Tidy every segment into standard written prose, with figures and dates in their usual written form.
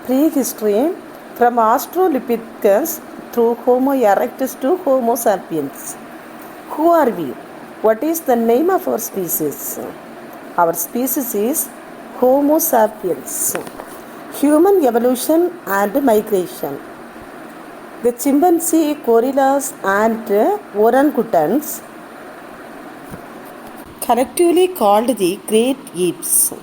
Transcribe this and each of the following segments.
Prehistory from Australopithecus through Homo erectus to Homo sapiens. Who are we? What is the name of our species? Our species is Homo sapiens. Human evolution and migration. The chimpanzee, gorillas, and orangutans, collectively called the great apes.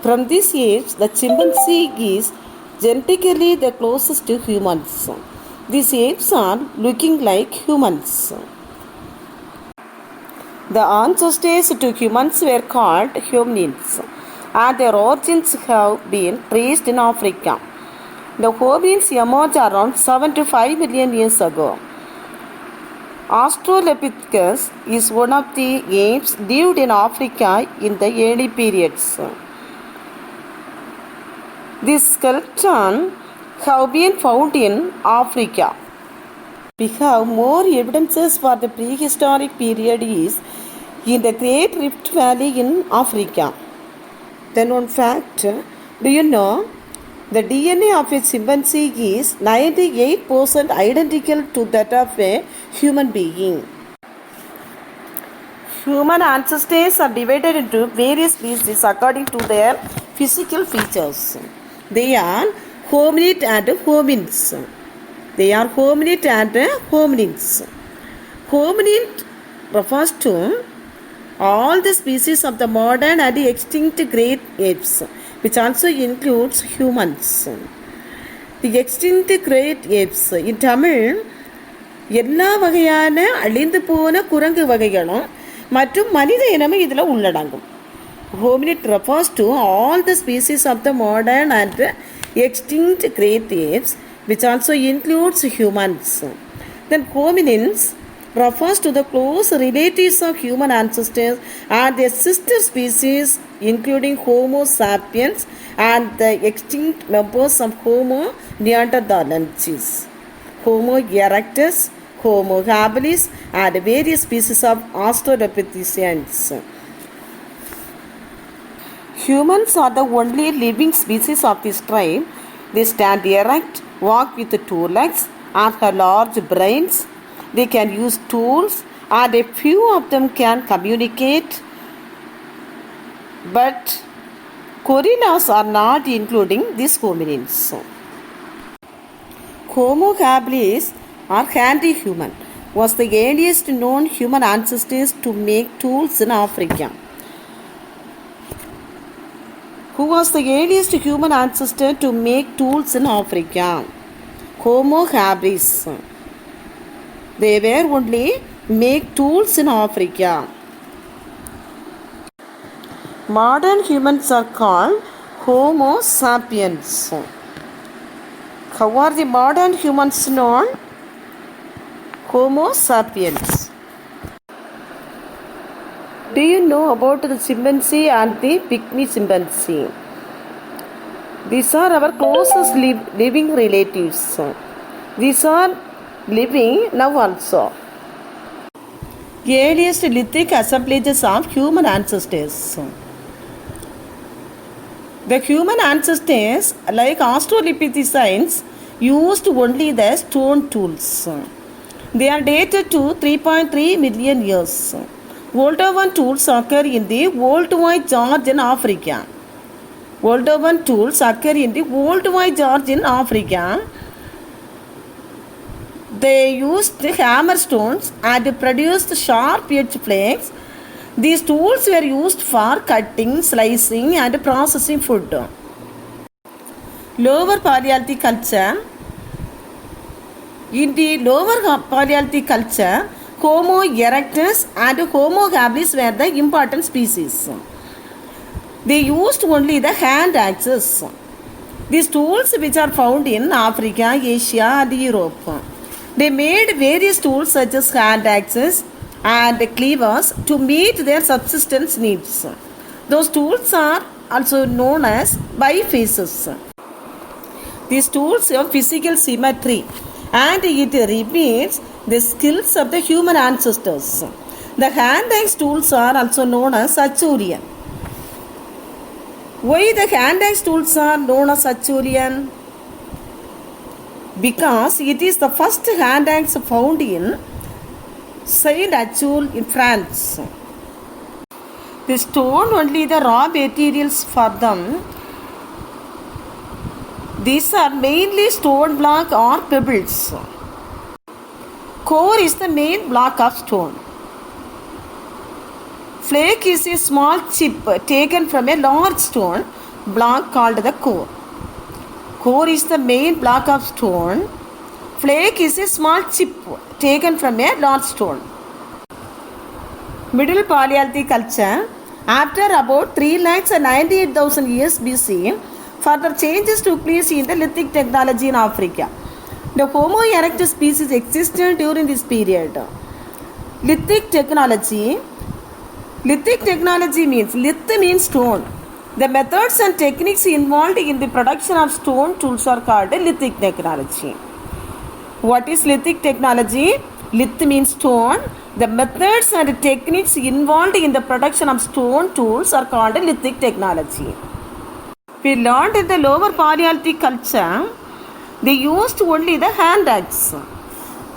From these apes, the chimpanzee is genetically the closest to humans. These apes are looking like humans. The ancestors to humans were called hominins, and their origins have been traced in Africa. The hominins emerged around 7 to 5 million years ago. Australopithecus is one of the apes lived in Africa in the early periods. This skeleton have been found in Africa. We have more evidences for the prehistoric period is in the Great Rift Valley in Africa. Then one fact, do you know the DNA of a chimpanzee is 98% identical to that of a human being. Human ancestors are divided into various species according to their physical features. They are hominid and hominins. Hominid refers to all the species of the modern and extinct great apes, which also includes humans. The extinct great apes in Tamil, எல்லா வகையான அழிந்து போன குரங்கு வகைகளும் மற்றும் மனித இனமும் இதில் உள்ளடங்கும். Hominid refers to all the species of the modern and extinct great apes, which also includes humans. Then hominins refers to the close relatives of human ancestors and their sister species, including Homo sapiens and the extinct members of Homo neanderthalensis, Homo erectus, Homo habilis, and various species of Australopithecines. Humans are the only living species of this tribe. They stand erect, walk with 2 legs, and have large brains. They can use tools, and a few of them can communicate. But gorillas are not including these hominins. Homo habilis or handy human was the earliest known human ancestors to make tools in Africa. Who was the earliest human ancestor to make tools in Africa? Homo habilis. They were only make tools in Africa. Modern humans are called Homo sapiens. How are the modern humans known? Homo sapiens. Do you know about the chimpanzee and the pygmy chimpanzee? These are our closest living relatives. These are living now also. Earliest lithic assemblages of human ancestors. The human ancestors, like Australopithecines, used only the stone tools. They are dated to 3.3 million years. Older one tools occur in the Old White George in Africa. Older one tools occur in the Old White George in Africa. They used hammer stones and produced sharp edge flakes. These tools were used for cutting, slicing, and processing food. Lower Paleolithic culture. In the lower Paleolithic culture, Homo erectus and Homo habilis were the important species. They used only the hand axes. These tools, which are found in Africa, Asia, and Europe. They made various tools such as hand axes and cleavers to meet their subsistence needs. Those tools are also known as bifaces. These tools have physical symmetry, and it repeats the skills of the human ancestors. The hand axe tools are also known as Achurian. Why the hand axe tools are known as Acheulean? Because it is the first hand axe found in Saint-Achille in France. They stored only the raw materials for them. These are mainly stone block or pebbles. Core is the main block of stone. Flake is a small chip taken from a large stone block called the core. Core is the main block of stone. Flake is a small chip taken from a large stone. Middle Paleolithic culture. After about 3,98,000 years BC, further changes took place in the lithic technology in Africa. The Homo erectus species existed during this period. Lithic technology means lith means stone. The methods and techniques involved in the production of stone tools are called lithic technology. What is lithic technology? Lith means stone. The methods and techniques involved in the production of stone tools are called lithic technology. We learned in the lower Paleolithic culture, they used only the hand axe.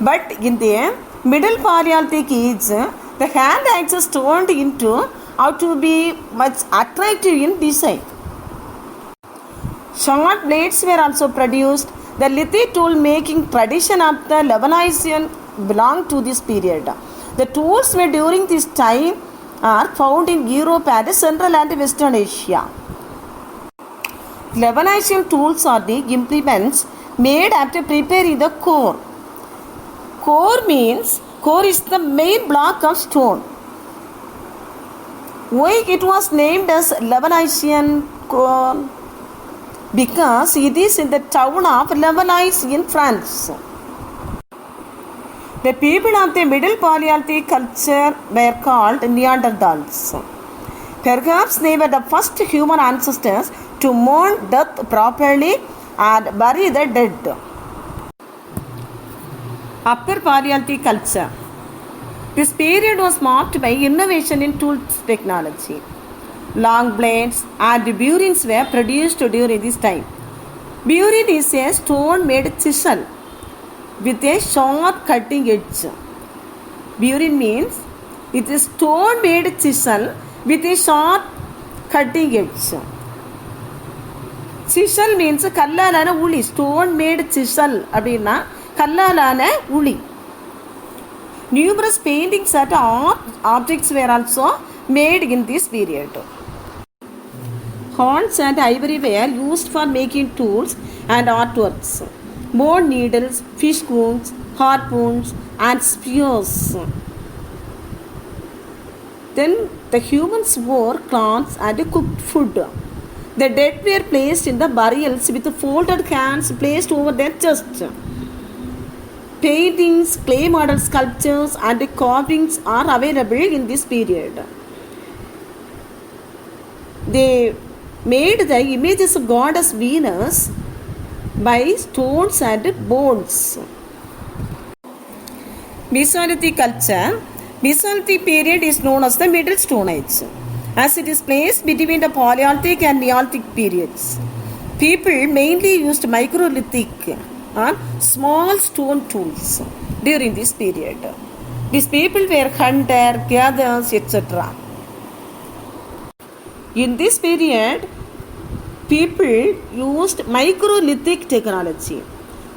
But in the middle Paleolithic age, the hand axe is turned into how to be much attractive in design. Short blades were also produced. The lithic tool making tradition of the Lebanese belonged to this period. The tools made during this time are found in Europe and Central and Western Asia. Lebanese tools are the implements made after preparing the core. Core is the main block of stone. Why it was named as Lebanese core? Because it is in the town of Lebanese in France. The people of the Middle Paleolithic culture were called Neanderthals. Perhaps they were the first human ancestors to mourn death properly and bury the dead. Upper Paleolithic culture. This period was marked by innovation in tool technology. Long blades and burins were produced during this time. Burin is a stone-made chisel with a sharp cutting edge. Burin means it is stone-made chisel with a sharp cutting edge. Chisel means kallalana uli. Stone-made chisel abina kallalana uli. Numerous paintings and art objects were also made in this period. Horns and ivory were used for making tools and artworks. Bone needles, fish spoons, harpoons, and spears. Then the humans wore cloths and cooked food. The dead were placed in the burials with folded hands placed over their chests. Paintings, clay model sculptures, and carvings are available in this period. They made the images of goddess Venus by stones and bones. Mesolithic culture. Mesolithic period is known as the Middle Stone Age, as it is placed between the Paleolithic and Neolithic periods. People mainly used microlithic or small stone tools during this period. These people were hunters, gatherers, etc. In this period, people used microlithic technology.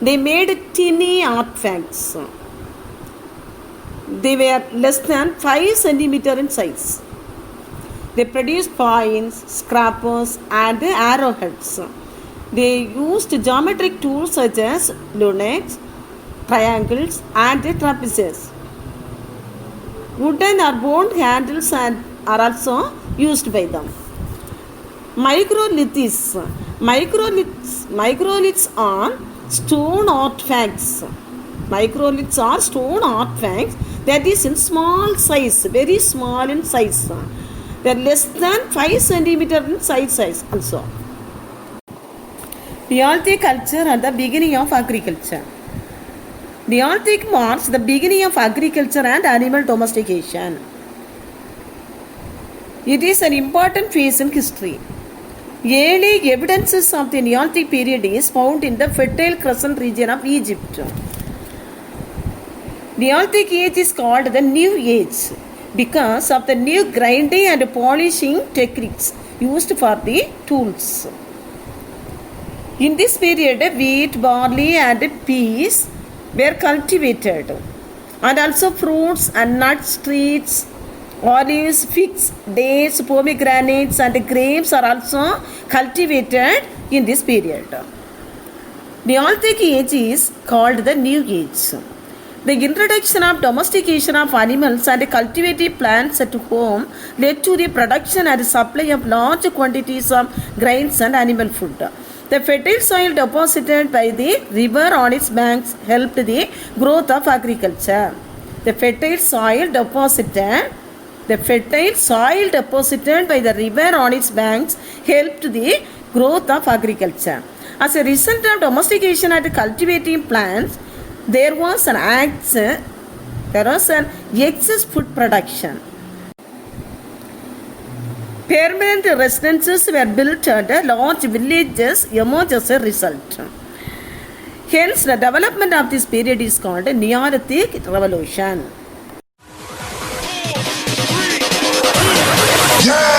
They made tiny artifacts. They were less than 5 centimeters in size. They produced coins, scrapers, and arrowheads. They used geometric tools such as lunettes, triangles, and trapezes. Wooden or bone handles are also used by them. Microliths are stone artifacts. Microliths are stone artifacts that is in small size, very small in size. They are less than 5 centimeters in size also. Neolithic culture at the beginning of agriculture. Neolithic marks the beginning of agriculture and animal domestication. It is an important phase in history. Early evidences of the Neolithic period is found in the Fertile Crescent region of Egypt. Neolithic age is called the New Age because of the new grinding and polishing techniques used for the tools. In this period, wheat, barley and peas were cultivated, and also fruits and nuts, trees, olives, figs, dates, pomegranates and grapes are also cultivated in this period. Neolithic age is called the New Age. The introduction of domestication of animals and cultivated plants at home led to the production and supply of large quantities of grains and animal food. The fertile soil deposited by the river on its banks helped the growth of agriculture. The fertile soil deposited by the river on its banks helped the growth of agriculture. As a result of domestication and cultivating plants, there was an excess food production. Permanent residences were built and large villages emerged as a result. Hence, the development of this period is called Neolithic Revolution. Yeah!